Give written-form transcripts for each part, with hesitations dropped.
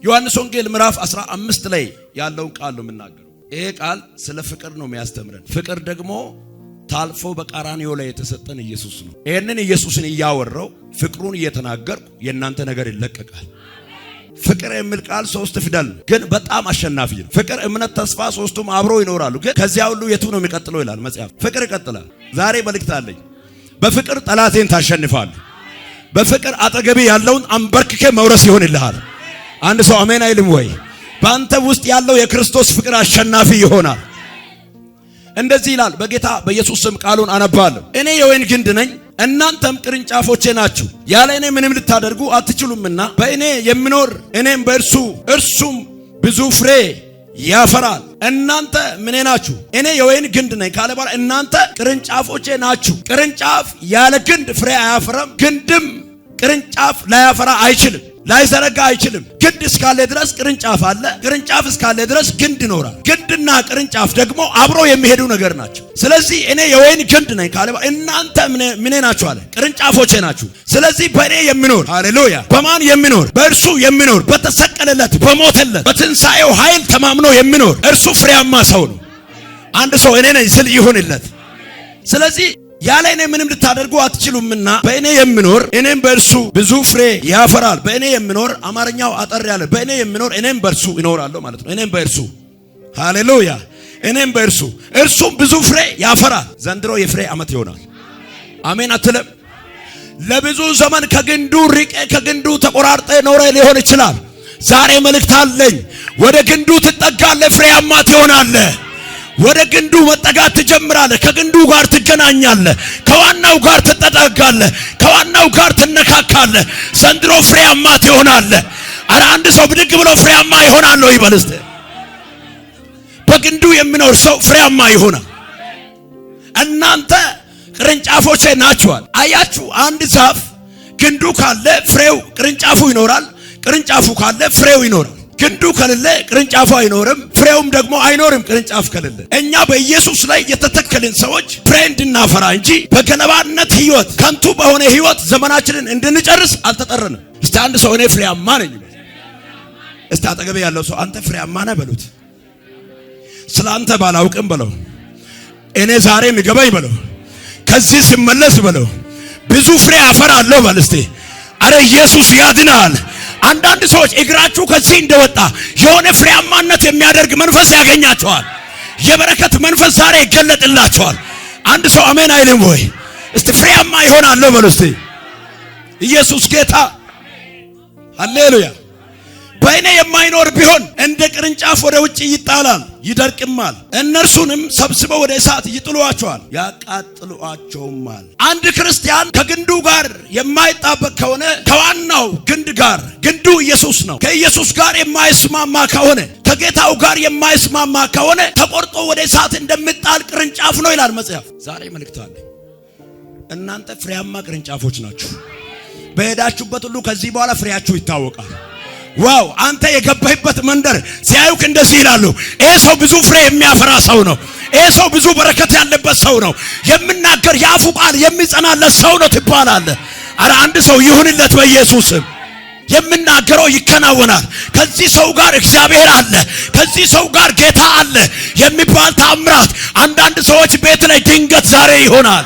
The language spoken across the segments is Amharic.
ዮሐንስ ወንጌል ምዕራፍ 15 ላይ ያለውን ቃል ነው የምናገረው። ይሄ ቃል ስለ ፍቅር ነው የሚያስተምረን። ፍቅር ደግሞ ታልፎ በቀራንዮ ላይ የተሰጠን ኢየሱስ ነው። ይሄንን ኢየሱስን እያወራው ፍቅሩን እየተናገርኩ የእናንተ ነገር ይለቀቃል። ፍቅር የሚል ቃል 3 ፊደል ግን በጣም አሸናፊ ነው። ፍቅር፣ እምነት፣ ተስፋ ሶስቱም አብረው ይኖራሉ። ግን ከዚያ ሁሉ የቱ ነው የሚቀጥለው ይላል መጽሐፍ። ፍቅር ይቀጥላል። ዛሬ መልእክት አለኝ። በፍቅር ጠላቴን ታሸንፋለህ። በፍቅር አጠገቤ ያለውን አንበርክኬ መውረስ ይሆንልሃል። አንድ ሰው አሜን አይልም ወይ? በአንተ ውስጥ ያለው የክርስቶስ ፍቅር አሸናፊ ይሆናል። እንደዚህ ይላል። በጌታ በኢየሱስ ስም ቃሉን አነባለሁ። እኔ የወይን ግንድ ነኝ፣ እናንተም ቅርንጫፎቼ ናችሁ። ያለ እኔ ምንም ልታደርጉ አትችሉምና በእኔ የሚኖር እኔም በእርሱ እርሱም ብዙ ፍሬ ያፈራል። እናንተ ምኔ ናችሁ? እኔ የወይን ግንድ ነኝ ካለ በኋላ እናንተ ቅርንጫፎቼ ናችሁ። ቅርንጫፍ ያለ ግንድ ፍሬ አያፈራም። ግንድም ቅርንጫፍ ላያፈራ አይችልም፣ ላይዘረጋ አይችልም። ግንድ እስካለ ድረስ ቅርንጫፍ አለ፣ ቅርንጫፍ እስካለ ድረስ ግንድ ይኖራል። ግንድና ቅርንጫፍ ደግሞ አብሮ የሚሄዱ ነገር ናቸው። ስለዚህ እኔ የወይን ግንድ ነኝ ካለ እናንተ ምኔ ናችሁ አለ? ቅርንጫፎቼ ናችሁ። ስለዚህ በእኔ የሚኖር ሃሌሉያ፣ በማን የሚኖር? በእርሱ የሚኖር በተሰቀለለት በሞተለት በትንሣኤው ኃይል ተማምኖ የሚኖር እርሱ ፍሬያማ ሰው ነው። አንድ ሰው እኔ ነኝ ስል ይሁንለት። ስለዚህ ያለ እኔ ምንም ልታደርጉ አትችሉምና በእኔ የሚኖር እኔም በእርሱ ብዙ ፍሬ ያፈራል። በእኔ የሚኖር አማርኛው አጠር ያለ በእኔ የሚኖር እኔም በእርሱ ይኖራለሁ ማለት ነው። እኔም በእርሱ ሃሌሉያ፣ እኔም በእርሱ እርሱም ብዙ ፍሬ ያፈራል። ዘንድሮ የፍሬ ዓመት ይሆናል። አሜን አትለም? ለብዙ ዘመን ከግንዱ ርቄ ከግንዱ ተቆራርጠ ኖረ ሊሆን ይችላል። ዛሬ መልእክት አለኝ። ወደ ግንዱ ትጠጋለህ፣ ፍሬያማ ትሆናለህ። ወደ ግንዱ መጠጋት ትጀምራለህ። ከግንዱ ጋር ትገናኛለህ። ከዋናው ጋር ትጠጋጋለህ። ከዋናው ጋር ትነካካለህ። ዘንድሮ ፍሬያማ ትሆናለህ። አረ አንድ ሰው ብድግ ብሎ ፍሬያማ ይሆናል ይበል እስቲ። በግንዱ የሚኖር ሰው ፍሬያማ ይሆናል። እናንተ ቅርንጫፎቼ ናችኋል። አያችሁ፣ አንድ ዛፍ ግንዱ ካለ ፍሬው ቅርንጫፉ ይኖራል። ቅርንጫፉ ካለ ፍሬው ይኖራል። ግንዱ ከሌለ ቅርንጫፉ አይኖርም፣ ፍሬውም ደግሞ አይኖርም። ቅርንጫፍ ከሌለ እኛ በኢየሱስ ላይ የተተከልን ሰዎች ፍሬ እንድናፈራ እንጂ በገለባነት ህይወት፣ ከንቱ በሆነ ህይወት ዘመናችንን እንድንጨርስ አልተጠረንም። እስቲ አንድ ሰው እኔ ፍሬያማ ነኝ። እስቲ አጠገቤ ያለው ሰው አንተ ፍሬያማ ነህ በሉት። ስላንተ ባላውቅም በለው፣ እኔ ዛሬ የሚገባኝ በለው፣ ከዚህ ሲመለስ በለው፣ ብዙ ፍሬ አፈራለሁ በል እስቲ። አረ ኢየሱስ ያድናል። አንዳንድ ሰዎች እግራችሁ ከዚህ እንደወጣ የሆነ ፍሬያማነት የሚያደርግ መንፈስ ያገኛቸዋል። የበረከት መንፈስ ዛሬ ይገለጥላቸዋል። አንድ ሰው አሜን አይልም ወይ? እስቲ ፍሬያማ ይሆናል በሉ እስቲ። ኢየሱስ ጌታ ሃሌሉያ። በእኔ የማይኖር ቢሆን እንደ ቅርንጫፍ ወደ ውጭ ይጣላል፣ ይደርቅማል። እነርሱንም ሰብስበው ወደ እሳት ይጥሏቸዋል፣ ያቃጥሏቸውማል። አንድ ክርስቲያን ከግንዱ ጋር የማይጣበቅ ከሆነ ከዋናው ግንድ ጋር፣ ግንዱ ኢየሱስ ነው፣ ከኢየሱስ ጋር የማይስማማ ከሆነ፣ ከጌታው ጋር የማይስማማ ከሆነ ተቆርጦ ወደ እሳት እንደሚጣል ቅርንጫፍ ነው ይላል መጽሐፍ። ዛሬ መልእክት አለ። እናንተ ፍሬያማ ቅርንጫፎች ናችሁ። በሄዳችሁበት ሁሉ ከዚህ በኋላ ፍሬያችሁ ይታወቃል። ዋው! አንተ የገባህበት መንደር ሲያዩክ እንደዚህ ይላሉ፣ ይሄ ሰው ብዙ ፍሬ የሚያፈራ ሰው ነው፣ ይሄ ሰው ብዙ በረከት ያለበት ሰው ነው፣ የሚናገር የአፉ ቃል የሚጸናለት ሰው ነው ትባላለህ። አረ አንድ ሰው ይሁንለት በኢየሱስም። የሚናገረው ይከናወናል። ከዚህ ሰው ጋር እግዚአብሔር አለ፣ ከዚህ ሰው ጋር ጌታ አለ የሚባል ታምራት አንዳንድ ሰዎች ቤት ላይ ድንገት ዛሬ ይሆናል።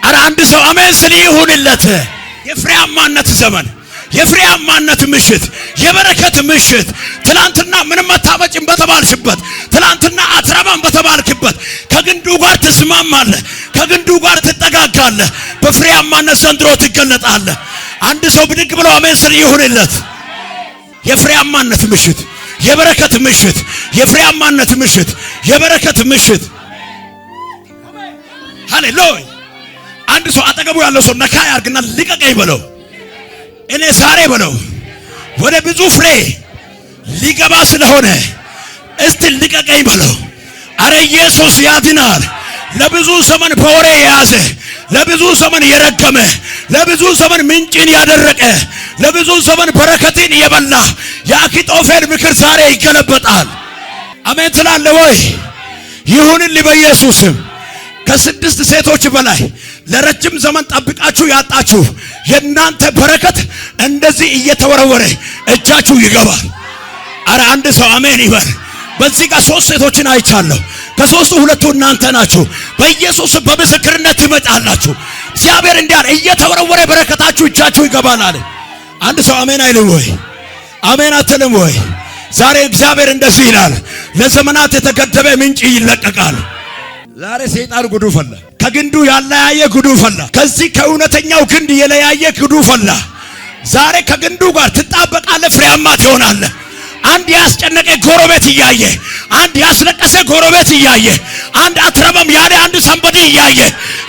አረ አንድ ሰው አሜን ስል ይሁንለት። የፍሬያማነት ዘመን፣ የፍሬያማነት ምሽት፣ የበረከት ምሽት። ትላንትና ምንም አታመጭም በተባልሽበት፣ ትላንትና አትረባም በተባልክበት ከግንዱ ጋር ትስማማለህ፣ ከግንዱ ጋር ትጠጋጋለህ። በፍሬያማነት ዘንድሮ ትገለጣለህ። አንድ ሰው ብድግ ብሎ አሜን ስል ይሁንለት። የፍሬያማነት ምሽት፣ የበረከት ምሽት፣ የፍሬያማነት ምሽት፣ የበረከት ምሽት። ሃሌሉያ። አንድ ሰው አጠገቡ ያለው ሰው ነካ ያርግና ልቀቀኝ በለው። እኔ ዛሬ በለው ወደ ብዙ ፍሬ ሊገባ ስለሆነ እስቲ ልቀቀኝ በለው። አረ ኢየሱስ ያድናል። ለብዙ ዘመን በወሬ የያዘ፣ ለብዙ ዘመን የረገመ፣ ለብዙ ዘመን ምንጭን ያደረቀ፣ ለብዙ ዘመን በረከትን የበላ የአኪጦፌል ምክር ዛሬ ይገለበጣል። አሜን ትላለህ ወይ? ይሁንልህ በኢየሱስም። ከ6 ሴቶች በላይ ለረጅም ዘመን ጠብቃችሁ ያጣችሁ የናንተ በረከት እንደዚህ እየተወረወረ እጃችሁ ይገባል። አረ አንድ ሰው አሜን ይበል። በዚህ ጋር 3 ሴቶችን አይቻለሁ። ከ3ቱ 2 እናንተ ናችሁ። በኢየሱስ በምስክርነት ትመጣላችሁ። እግዚአብሔር እንዲያል እየተወረወረ በረከታችሁ እጃችሁ ይገባል አለ። አንድ ሰው አሜን አይልም ወይ? አሜን አትልም ወይ? ዛሬ እግዚአብሔር እንደዚህ ይላል፣ ለዘመናት የተገደበ ምንጭ ይለቀቃል። ዛሬ ሰይጣን ጉዱ ፈላ። ከግንዱ ያለያየ ጉዱ ፈላ። ከዚህ ከእውነተኛው ግንድ የለያየ ጉዱ ፈላ። ዛሬ ከግንዱ ጋር ትጣበቃለህ፣ ፍሬያማ ትሆናለህ። አንድ ያስጨነቀ ጎረቤት እያየ፣ አንድ ያስለቀሰ ጎረቤት እያየ፣ አንድ አትረበም ያለ አንድ ሰንበዴ እያየ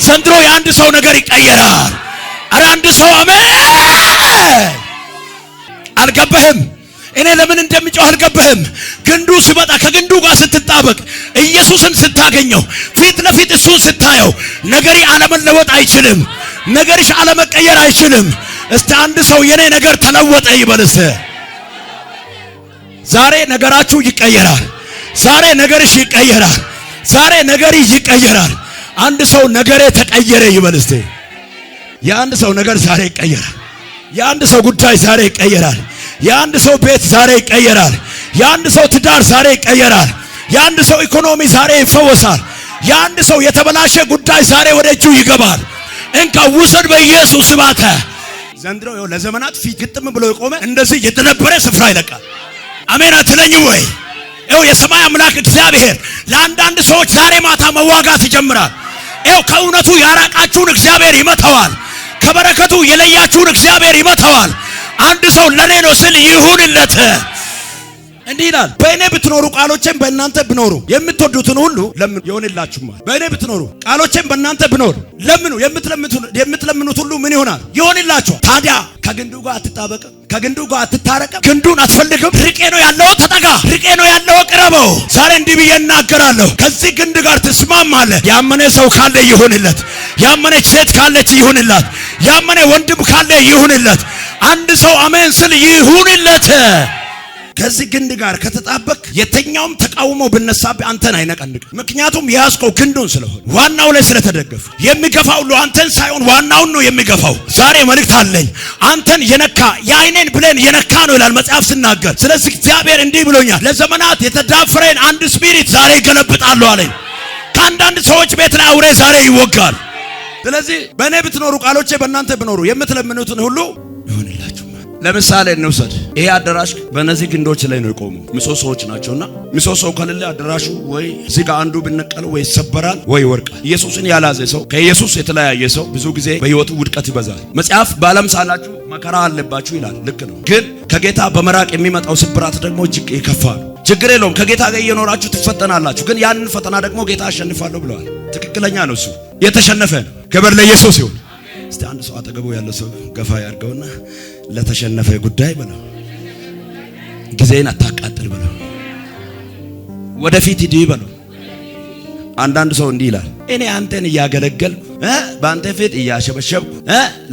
ዘንድሮ የአንድ ሰው ነገር ይቀየራል። አረ አንድ ሰው አሜን። አልገባህም? እኔ ለምን እንደምጮህ አልገባህም? ግንዱ ሲመጣ ከግንዱ ጋር ስትጣበቅ ኢየሱስን ስታገኘው ፊት ለፊት እሱን ስታየው ነገሪ አለመለወጥ አይችልም። ነገርሽ አለመቀየር አይችልም። እስቲ አንድ ሰው የኔ ነገር ተለወጠ ይበልስ። ዛሬ ነገራችሁ ይቀየራል። ዛሬ ነገርሽ ይቀየራል። ዛሬ ነገሪ ይቀየራል። አንድ ሰው ነገሬ ተቀየረ ይበልስ። የአንድ ሰው ነገር ዛሬ ይቀየራል። የአንድ ሰው ጉዳይ ዛሬ ይቀየራል። የአንድ ሰው ቤት ዛሬ ይቀየራል። የአንድ ሰው ትዳር ዛሬ ይቀየራል። የአንድ ሰው ኢኮኖሚ ዛሬ ይፈወሳል። የአንድ ሰው የተበላሸ ጉዳይ ዛሬ ወደ እጁ ይገባል። እንካ ውሰድ በኢየሱስ ባተ። ዘንድሮ ለዘመናት ፊት ግጥም ብሎ የቆመ እንደዚህ የተደበረ ስፍራ ይለቃል። አሜን አትለኝ ወይ? የሰማይ አምላክ እግዚአብሔር ለአንዳንድ ሰዎች ዛሬ ማታ መዋጋት ይጀምራል። ከእውነቱ ያራቃችሁን እግዚአብሔር ይመታዋል። ከበረከቱ የለያችሁን እግዚአብሔር ይመታዋል። አንድ ሰው ለኔ ነው ስል ይሁንለት። እንዲህ ይላል፣ በእኔ ብትኖሩ ቃሎቼም በእናንተ ብኖሩ የምትወዱትን ሁሉ ለምኑ ይሆንላችኋል። በእኔ ብትኖሩ ቃሎቼም በእናንተ ብኖሩ ለምኑ፣ የምትለምኑት ሁሉ ምን ይሆናል? ይሆንላችኋል። ታዲያ ከግንዱ ጋር አትጣበቅ፣ ከግንዱ ጋር አትታረቅ፣ ግንዱን አትፈልግም። ርቄ ነው ያለው ተጠጋ፣ ርቄ ነው ያለው ቅረበው። ዛሬ እንዲህ ብዬ እናገራለሁ፣ ከዚህ ግንድ ጋር ትስማማለህ። ያመነ ሰው ካለ ይሁንለት። ያመነች ሴት ካለች ይሁንላት። ያመነ ወንድም ካለ ይሁንለት። አንድ ሰው አሜን ስል ይሁንለት። ከዚህ ግንድ ጋር ከተጣበቅ የተኛውም ተቃውሞ ብነሳብህ አንተን አይነቀንቅ። ምክንያቱም የያዝከው ግንዱን ስለሆነ ዋናው ላይ ስለተደገፍ የሚገፋው ሁሉ አንተን ሳይሆን ዋናውን ነው የሚገፋው። ዛሬ መልእክት አለኝ። አንተን የነካ የአይኔን ብሌን የነካ ነው ይላል መጽሐፍ ሲናገር። ስለዚህ እግዚአብሔር እንዲህ ብሎኛል፣ ለዘመናት የተዳፈረን አንድ ስፒሪት ዛሬ ይገለብጣለሁ አለኝ። ከአንዳንድ ሰዎች ቤት ላይ አውሬ ዛሬ ይወጋል። ስለዚህ በእኔ ብትኖሩ ቃሎቼ በእናንተ ብኖሩ የምትለምኑትን ሁሉ ይሆንላችሁ። ለምሳሌ እንውሰድ። ይሄ አዳራሽ በእነዚህ ግንዶች ላይ ነው የቆሙ ምሰሶዎች ናቸውና ምሰሶው ከሌለ አዳራሹ ወይ እዚህ ጋር አንዱ ብነቀል ወይ ይሰበራል ወይ ይወድቃል። ኢየሱስን ያላዘ ሰው ከኢየሱስ የተለያየ ሰው ብዙ ጊዜ በሕይወቱ ውድቀት ይበዛል። መጽሐፍ በዓለም ሳላችሁ መከራ አለባችሁ ይላል። ልክ ነው። ግን ከጌታ በመራቅ የሚመጣው ስብራት ደግሞ እጅግ የከፋ ነው። ችግር የለውም። ከጌታ ጋር እየኖራችሁ ትፈተናላችሁ። ግን ያንን ፈተና ደግሞ ጌታ አሸንፋለሁ ብለዋል። ትክክለኛ ነው። እሱ የተሸነፈ ነው። ክብር ለኢየሱስ ይሁን። እስቲ አንድ ሰው አጠገቡ ያለው ሰው ገፋ ያርገውና ለተሸነፈ ጉዳይ በለው ጊዜን አታቃጥል በለው፣ ወደፊት ሂድ በለው። አንዳንድ ሰው እንዲህ ይላል፣ እኔ አንተን እያገለገልኩ በአንተ ፊት እያሸበሸብኩ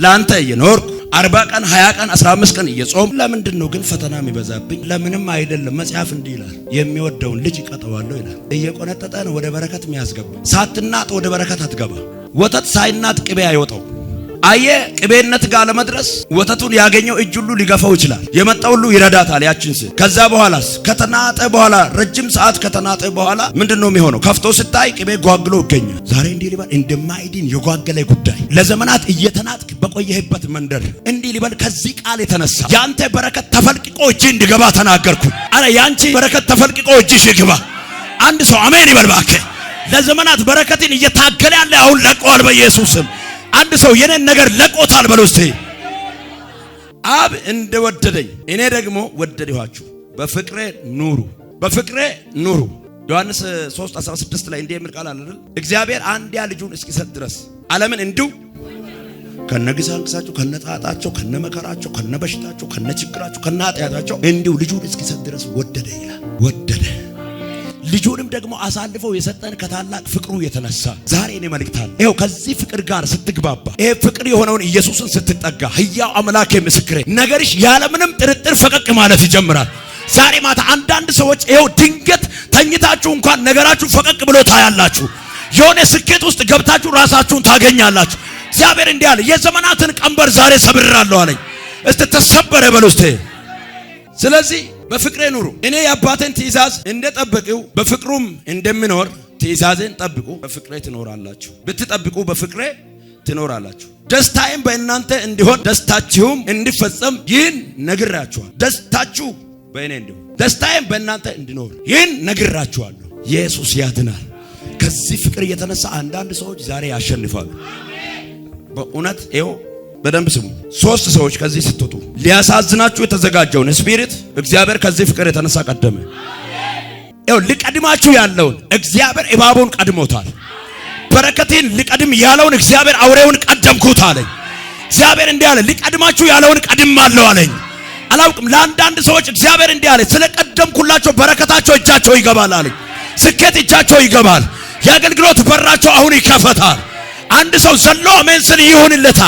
ለአንተ እየኖርኩ 40 ቀን 20 ቀን 15 ቀን እየጾም ለምንድን ነው ግን ፈተና የሚበዛብኝ? ለምንም አይደለም። መጽሐፍ እንዲህ ይላል፣ የሚወደውን ልጅ ይቀጠዋለሁ ይላል። እየቆነጠጠ ነው ወደ በረከት የሚያስገባ። ሳትናጥ ወደ በረከት አትገባ። ወተት ሳይናጥ ቅቤ አይወጣው። አየ ቅቤነት ጋር ለመድረስ ወተቱን ያገኘው እጅ ሁሉ ሊገፋው ይችላል። የመጣው ሁሉ ይረዳታል ያችን ሴት። ከዛ በኋላስ ከተናጠ በኋላ ረጅም ሰዓት ከተናጠ በኋላ ምንድነው የሚሆነው? ከፍቶ ስታይ ቅቤ ጓግሎ ይገኛል። ዛሬ እንዲህ ሊበል እንደማይድን የጓገለ ጉዳይ ለዘመናት እየተናጥክ በቆየህበት መንደር እንዲህ ሊበል ከዚህ ቃል የተነሳ ያንተ በረከት ተፈልቅቆ እጅ እንዲገባ ተናገርኩ። አረ ያንቺ በረከት ተፈልቅቆ እጅሽ ይግባ። አንድ ሰው አሜን ይበል እባክህ። ለዘመናት በረከትን እየታገለ ያለ አሁን ለቀዋል በኢየሱስ ስም። አንድ ሰው የኔን ነገር ለቆታል በለው እስቲ። አብ እንደወደደኝ እኔ ደግሞ ወደድኋችሁ፣ በፍቅሬ ኑሩ፣ በፍቅሬ ኑሩ። ዮሐንስ 3:16 ላይ እንዲህ የሚል ቃል አለ አይደል? እግዚአብሔር አንድያ ልጁን እስኪሰጥ ድረስ ዓለምን እንዲሁ ከነግሳንግሳቸው ከነጣጣቸው ከነመከራቸው ከነበሽታቸው ከነችግራቸው ከነኃጢአታቸው እንዲሁ ልጁን እስኪሰጥ ድረስ ወደደ ይላል። ወደደ ልጁንም ደግሞ አሳልፈው የሰጠን ከታላቅ ፍቅሩ የተነሳ። ዛሬ እኔ መልእክት አለ። ይኸው ከዚህ ፍቅር ጋር ስትግባባ፣ ይሄ ፍቅር የሆነውን ኢየሱስን ስትጠጋ፣ ሕያው አምላኬ ምስክሬ ነገርሽ ያለምንም ጥርጥር ፈቀቅ ማለት ይጀምራል። ዛሬ ማታ አንዳንድ ሰዎች ይኸው ድንገት ተኝታችሁ እንኳን ነገራችሁ ፈቀቅ ብሎ ታያላችሁ። የሆነ ስኬት ውስጥ ገብታችሁ ራሳችሁን ታገኛላችሁ። እግዚአብሔር እንዲህ አለ፣ የዘመናትን ቀንበር ዛሬ ሰብራለሁ አለኝ። እስቲ ተሰበረ በሉ እስቲ። ስለዚህ በፍቅሬ ኑሩ። እኔ የአባቴን ትእዛዝ እንደጠበቅሁ በፍቅሩም እንደምኖር ትእዛዜን ጠብቁ፣ በፍቅሬ ትኖራላችሁ። ብትጠብቁ በፍቅሬ ትኖራላችሁ። ደስታዬም በእናንተ እንዲሆን ደስታችሁም እንዲፈጸም ይህን ነግራችኋለሁ። ደስታችሁ በእኔ እንዲሆን ደስታዬም በእናንተ እንዲኖር ይህን ነግራችኋለሁ። ኢየሱስ ያድናል። ከዚህ ፍቅር የተነሳ አንዳንድ ሰዎች ዛሬ ያሸንፋሉ። በእውነት ይኸው በደንብ ስሙ። 3 ሰዎች ከዚህ ስትወጡ ሊያሳዝናችሁ የተዘጋጀውን ስፒሪት እግዚአብሔር ከዚህ ፍቅር የተነሳ ቀደመ። ይኸው ሊቀድማችሁ ያለውን እግዚአብሔር እባቡን ቀድሞታል። በረከቴን ሊቀድም ያለውን እግዚአብሔር አውሬውን ቀደምኩት አለኝ። እግዚአብሔር እንዲህ አለ፣ ሊቀድማችሁ ያለውን ቀድማለሁ አለኝ። አላውቅም፣ ለአንዳንድ ሰዎች እግዚአብሔር እንዲህ አለ፣ ስለቀደምኩላቸው በረከታቸው እጃቸው ይገባል አለኝ። ስኬት እጃቸው ይገባል። የአገልግሎት በራቸው አሁን ይከፈታል። አንድ ሰው ዘሎ አሜን ስል ይሁንለታ።